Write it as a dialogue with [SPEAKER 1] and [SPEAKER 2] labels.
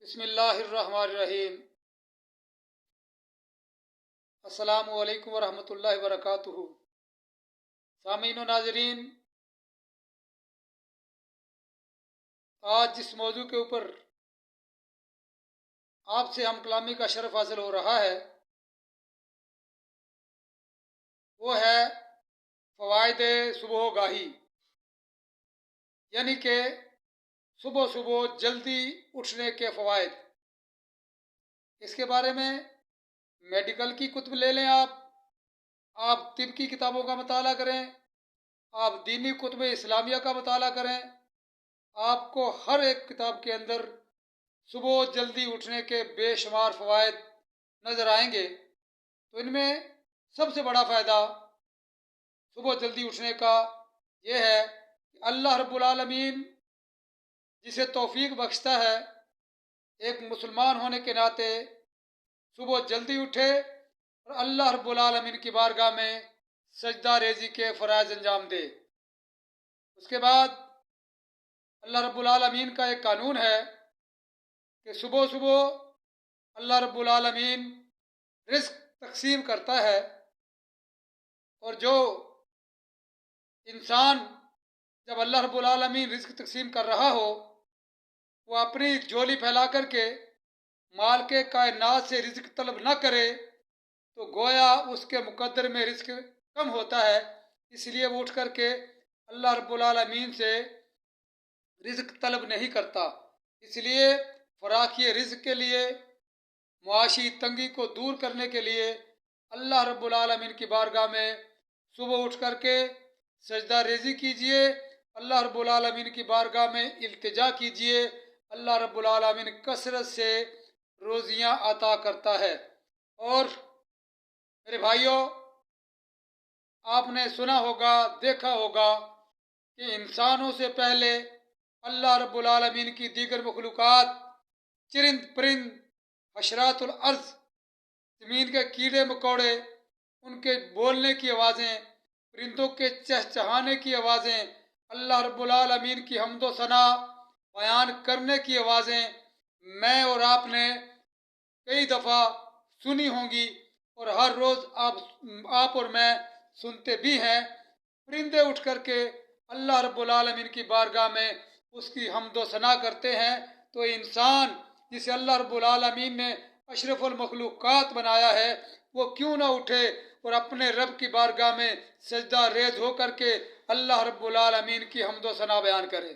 [SPEAKER 1] بسم اللہ الرحمن الرحیم۔ السلام علیکم ورحمۃ اللہ وبرکاتہ۔ سامعین و ناظرین، آج جس موضوع کے اوپر آپ سے ہم کلامی کا شرف حاصل ہو رہا ہے وہ ہے فوائد صبح گاہی، یعنی کہ صبح صبح جلدی اٹھنے کے فوائد۔ اس کے بارے میں میڈیکل کی کتب لے لیں، آپ طب کی کتابوں کا مطالعہ کریں، آپ دینی کتب اسلامیہ کا مطالعہ کریں، آپ کو ہر ایک کتاب کے اندر صبح جلدی اٹھنے کے بے شمار فوائد نظر آئیں گے۔ تو ان میں سب سے بڑا فائدہ صبح جلدی اٹھنے کا یہ ہے کہ اللہ رب العالمین جسے توفیق بخشتا ہے، ایک مسلمان ہونے کے ناطے صبح جلدی اٹھے اور اللہ رب العالمین کی بارگاہ میں سجدہ ریزی کے فرائض انجام دے۔ اس کے بعد اللہ رب العالمین کا ایک قانون ہے کہ صبح صبح اللہ رب العالمین رزق تقسیم کرتا ہے، اور جو انسان جب اللہ رب العالمین رزق تقسیم کر رہا ہو وہ اپنی جھولی پھیلا کر کے مال کے کائنات سے رزق طلب نہ کرے تو گویا اس کے مقدر میں رزق کم ہوتا ہے، اس لیے وہ اٹھ کر کے اللہ رب العالمین سے رزق طلب نہیں کرتا۔ اس لیے فراخی رزق کے لیے، معاشی تنگی کو دور کرنے کے لیے اللہ رب العالمین کی بارگاہ میں صبح اٹھ کر کے سجدہ ریزی کیجئے، اللہ رب العالمین کی بارگاہ میں التجا کیجئے۔ اللہ رب العالمین کثرت سے روزیاں عطا کرتا ہے۔ اور میرے بھائیوں، آپ نے سنا ہوگا، دیکھا ہوگا کہ انسانوں سے پہلے اللہ رب العالمین کی دیگر مخلوقات، چرند پرند، حشرات الارض، زمین کے کیڑے مکوڑے، ان کے بولنے کی آوازیں، پرندوں کے چہچہانے کی آوازیں، اللہ رب العالمین کی حمد و ثنا بیان کرنے کی آوازیں میں اور آپ نے کئی دفعہ سنی ہوں گی، اور ہر روز آپ اور میں سنتے بھی ہیں۔ پرندے اٹھ کر کے اللہ رب العالمین کی بارگاہ میں اس کی حمد و ثنا کرتے ہیں، تو انسان جسے اللہ رب العالمین نے اشرف المخلوقات بنایا ہے وہ کیوں نہ اٹھے اور اپنے رب کی بارگاہ میں سجدہ ریز ہو کر کے اللہ رب العالمین کی حمد و ثنا بیان کرے۔